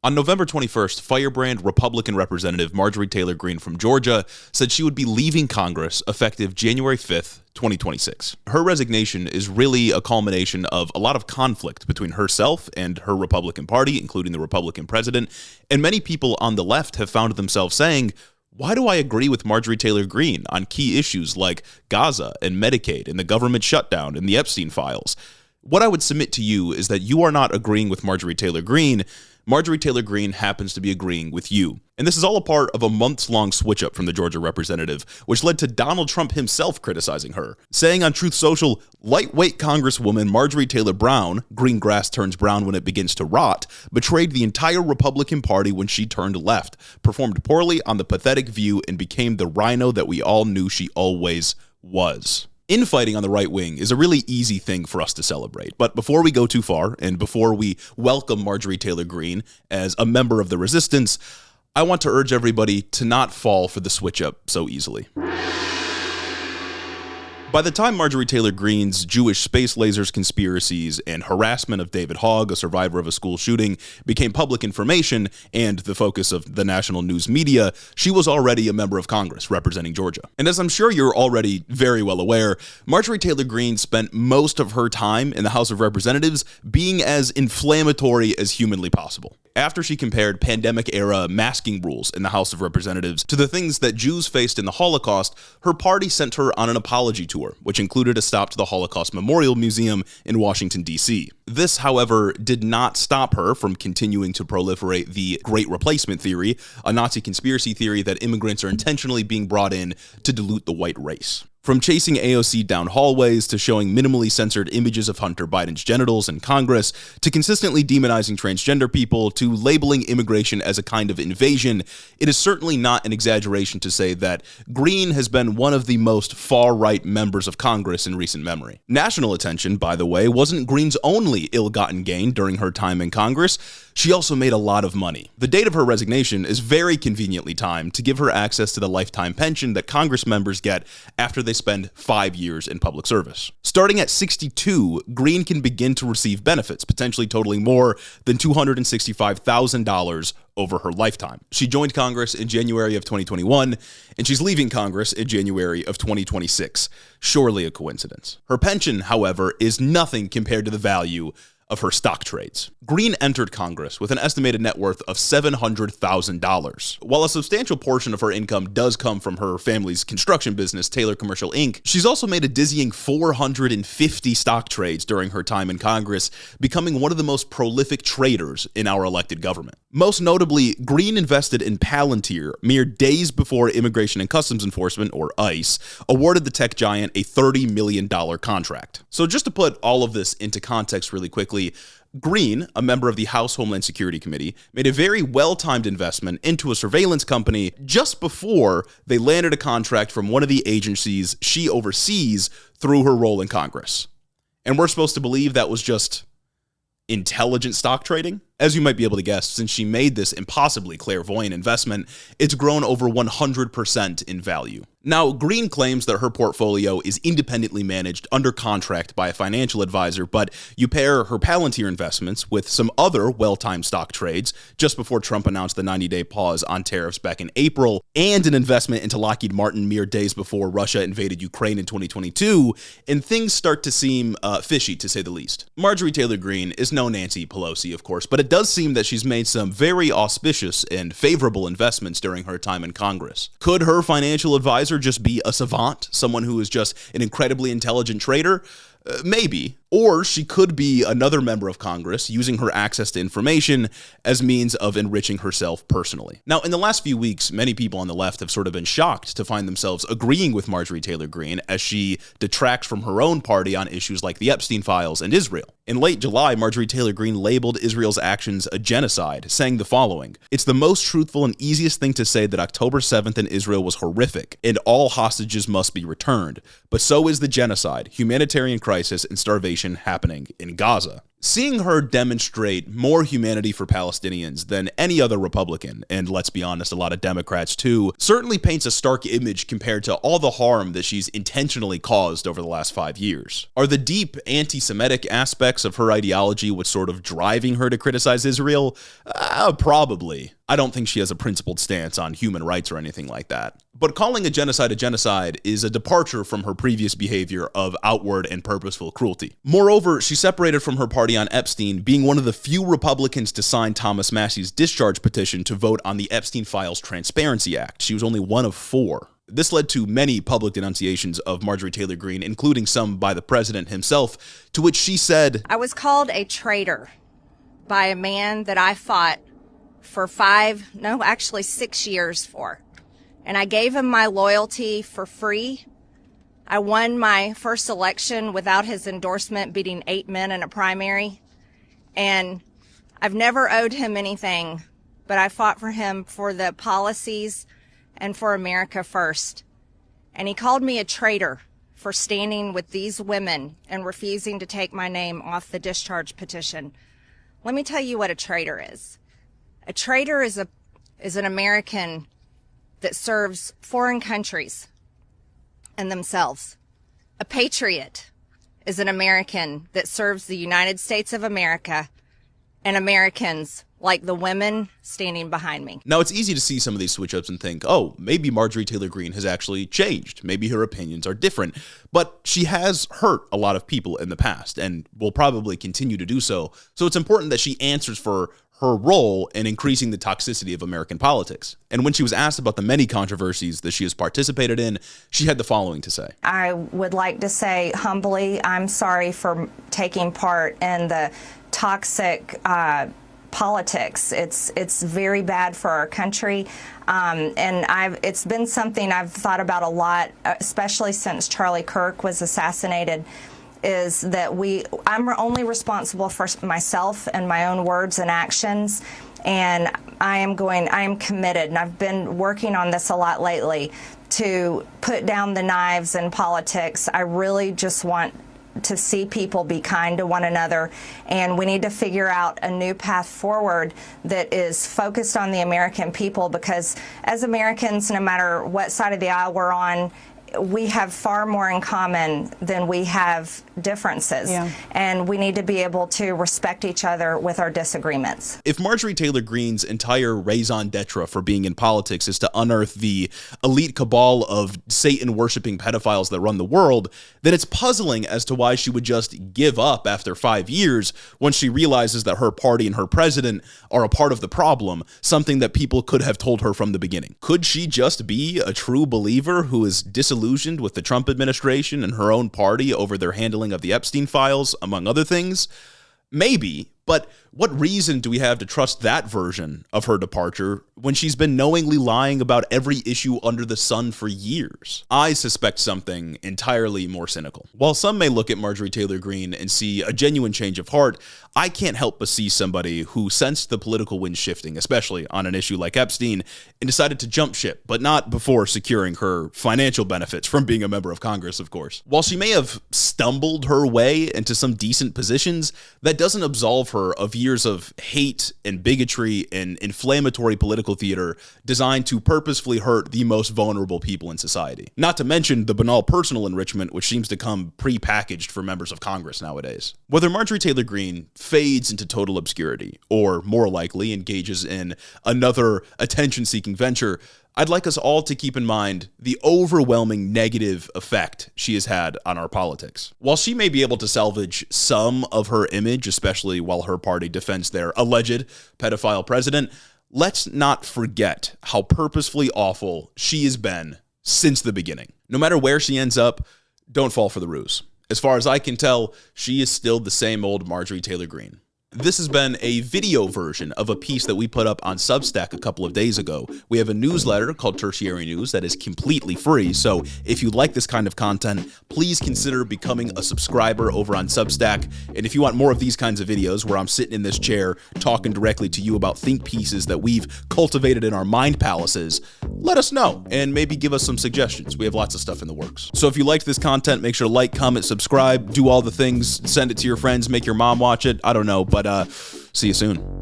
On November 21st, firebrand Republican Representative Marjorie Taylor Greene from Georgia said she would be leaving Congress effective January 5th, 2026. Her resignation is really a culmination of a lot of conflict between herself and her Republican Party, including the Republican president, and many people on the left have found themselves saying, why do I agree with Marjorie Taylor Greene on key issues like Gaza and Medicaid and the government shutdown and the Epstein files? What I would submit to you is that you are not agreeing with Marjorie Taylor Greene. Marjorie Taylor Greene happens to be agreeing with you. And this is all a part of a months-long switch-up from the Georgia representative, which led to Donald Trump himself criticizing her, saying on Truth Social, lightweight Congresswoman Marjorie Taylor Brown, green grass turns brown when it begins to rot, betrayed the entire Republican Party when she turned left, performed poorly on the pathetic View, and became the rhino that we all knew she always was. Infighting on the right wing is a really easy thing for us to celebrate. But before we go too far, and before we welcome Marjorie Taylor Greene as a member of the resistance, I want to urge everybody to not fall for the switch-up so easily. By the time Marjorie Taylor Greene's Jewish space lasers conspiracies and harassment of David Hogg, a survivor of a school shooting, became public information and the focus of the national news media, she was already a member of Congress representing Georgia. And as I'm sure you're already very well aware, Marjorie Taylor Greene spent most of her time in the House of Representatives being as inflammatory as humanly possible. After she compared pandemic-era masking rules in the House of Representatives to the things that Jews faced in the Holocaust, her party sent her on an apology tour, which included a stop to the Holocaust Memorial Museum in Washington, D.C. This, however, did not stop her from continuing to proliferate the Great Replacement theory, a Nazi conspiracy theory that immigrants are intentionally being brought in to dilute the white race. From chasing AOC down hallways to showing minimally censored images of Hunter Biden's genitals in Congress, to consistently demonizing transgender people, to labeling immigration as a kind of invasion, it is certainly not an exaggeration to say that Greene has been one of the most far-right members of Congress in recent memory. National attention, by the way, wasn't Greene's only ill-gotten gain during her time in Congress. She also made a lot of money. The date of her resignation is very conveniently timed to give her access to the lifetime pension that Congress members get after they spend 5 years in public service. Starting at 62, Greene can begin to receive benefits, potentially totaling more than $265,000 over her lifetime. She joined Congress in January of 2021, and she's leaving Congress in January of 2026. Surely a coincidence. Her pension, however, is nothing compared to the value of her stock trades. Greene entered Congress with an estimated net worth of $700,000. While a substantial portion of her income does come from her family's construction business, Taylor Commercial Inc., she's also made a dizzying 450 stock trades during her time in Congress, becoming one of the most prolific traders in our elected government. Most notably, Greene invested in Palantir mere days before Immigration and Customs Enforcement, or ICE, awarded the tech giant a $30 million contract. So just to put all of this into context really quickly, Greene, a member of the House Homeland Security Committee, made a very well-timed investment into a surveillance company just before they landed a contract from one of the agencies she oversees through her role in Congress. And we're supposed to believe that was just intelligent stock trading? As you might be able to guess, since she made this impossibly clairvoyant investment, it's grown over 100% in value. Now, Greene claims that her portfolio is independently managed under contract by a financial advisor, but you pair her Palantir investments with some other well-timed stock trades just before Trump announced the 90-day pause on tariffs back in April, and an investment into Lockheed Martin mere days before Russia invaded Ukraine in 2022, and things start to seem fishy, to say the least. Marjorie Taylor Greene is no Nancy Pelosi, of course, but it does seem that she's made some very auspicious and favorable investments during her time in Congress. Could her financial advisor just be a savant, someone who is just an incredibly intelligent trader? Maybe. Or she could be another member of Congress using her access to information as means of enriching herself personally. Now, in the last few weeks, many people on the left have sort of been shocked to find themselves agreeing with Marjorie Taylor Greene as she detracts from her own party on issues like the Epstein files and Israel. In late July, Marjorie Taylor Greene labeled Israel's actions a genocide, saying the following: "It's the most truthful and easiest thing to say that October 7th in Israel was horrific, and all hostages must be returned. But so is the genocide, humanitarian crisis, and starvation happening in Gaza." Seeing her demonstrate more humanity for Palestinians than any other Republican, and let's be honest, a lot of Democrats too, certainly paints a stark image compared to all the harm that she's intentionally caused over the last 5 years. Are the deep anti-Semitic aspects of her ideology what's sort of driving her to criticize Israel? Probably. I don't think she has a principled stance on human rights or anything like that. But calling a genocide is a departure from her previous behavior of outward and purposeful cruelty. Moreover, she separated from her party on Epstein, being one of the few Republicans to sign Thomas Massie's discharge petition to vote on the Epstein Files Transparency Act. She was only one of 4. This led to many public denunciations of Marjorie Taylor Greene, including some by the president himself, to which she said, "I was called a traitor by a man that I fought for 6 years for. And I gave him my loyalty for free. I won my first election without his endorsement, beating 8 men in a primary. And I've never owed him anything, but I fought for him for the policies and for America first. And he called me a traitor for standing with these women and refusing to take my name off the discharge petition. Let me tell you what a traitor is. A traitor is an American that serves foreign countries and themselves. A patriot is an American that serves the United States of America and Americans like the women standing behind me." Now, it's easy to see some of these switch-ups and think, oh, maybe Marjorie Taylor Greene has actually changed. Maybe her opinions are different. But she has hurt a lot of people in the past and will probably continue to do so. So it's important that she answers for her role in increasing the toxicity of American politics. And when she was asked about the many controversies that she has participated in, she had the following to say. "I would like to say humbly, I'm sorry for taking part in the toxic politics. It's very bad for our country, and it's been something I've thought about a lot, especially since Charlie Kirk was assassinated. Is that I'm only responsible for myself and my own words and actions, and I am committed, and I've been working on this a lot lately, to put down the knives in politics. I really just want to see people be kind to one another, and we need to figure out a new path forward that is focused on the American people, because as Americans, no matter what side of the aisle we're on, we have far more in common than we have differences. Yeah. And we need to be able to respect each other with our disagreements. If Marjorie Taylor Greene's entire raison d'etre for being in politics is to unearth the elite cabal of Satan-worshipping pedophiles that run the world, then it's puzzling as to why she would just give up after 5 years when she realizes that her party and her president are a part of the problem, something that people could have told her from the beginning. Could she just be a true believer who is disillusioned with the Trump administration and her own party over their handling of the Epstein files, among other things? Maybe, but what reason do we have to trust that version of her departure when she's been knowingly lying about every issue under the sun for years? I suspect something entirely more cynical. While some may look at Marjorie Taylor Greene and see a genuine change of heart, I can't help but see somebody who sensed the political wind shifting, especially on an issue like Epstein, and decided to jump ship, but not before securing her financial benefits from being a member of Congress, of course. While she may have stumbled her way into some decent positions, that doesn't absolve her of years of hate and bigotry and inflammatory political theater designed to purposefully hurt the most vulnerable people in society. Not to mention the banal personal enrichment which seems to come pre-packaged for members of Congress nowadays. Whether Marjorie Taylor Greene fades into total obscurity, or more likely engages in another attention-seeking venture, I'd like us all to keep in mind the overwhelming negative effect she has had on our politics. While she may be able to salvage some of her image, especially while her party defends their alleged pedophile president, let's not forget how purposefully awful she has been since the beginning. No matter where she ends up, don't fall for the ruse. As far as I can tell, she is still the same old Marjorie Taylor Greene. This has been a video version of a piece that we put up on Substack a couple of days ago. We have a newsletter called Tertiary News that is completely free, so if you like this kind of content, please consider becoming a subscriber over on Substack. And if you want more of these kinds of videos where I'm sitting in this chair talking directly to you about think pieces that we've cultivated in our mind palaces, let us know and maybe give us some suggestions. We have lots of stuff in the works. So if you liked this content, make sure to like, comment, subscribe, do all the things, send it to your friends, make your mom watch it. I don't know, but see you soon.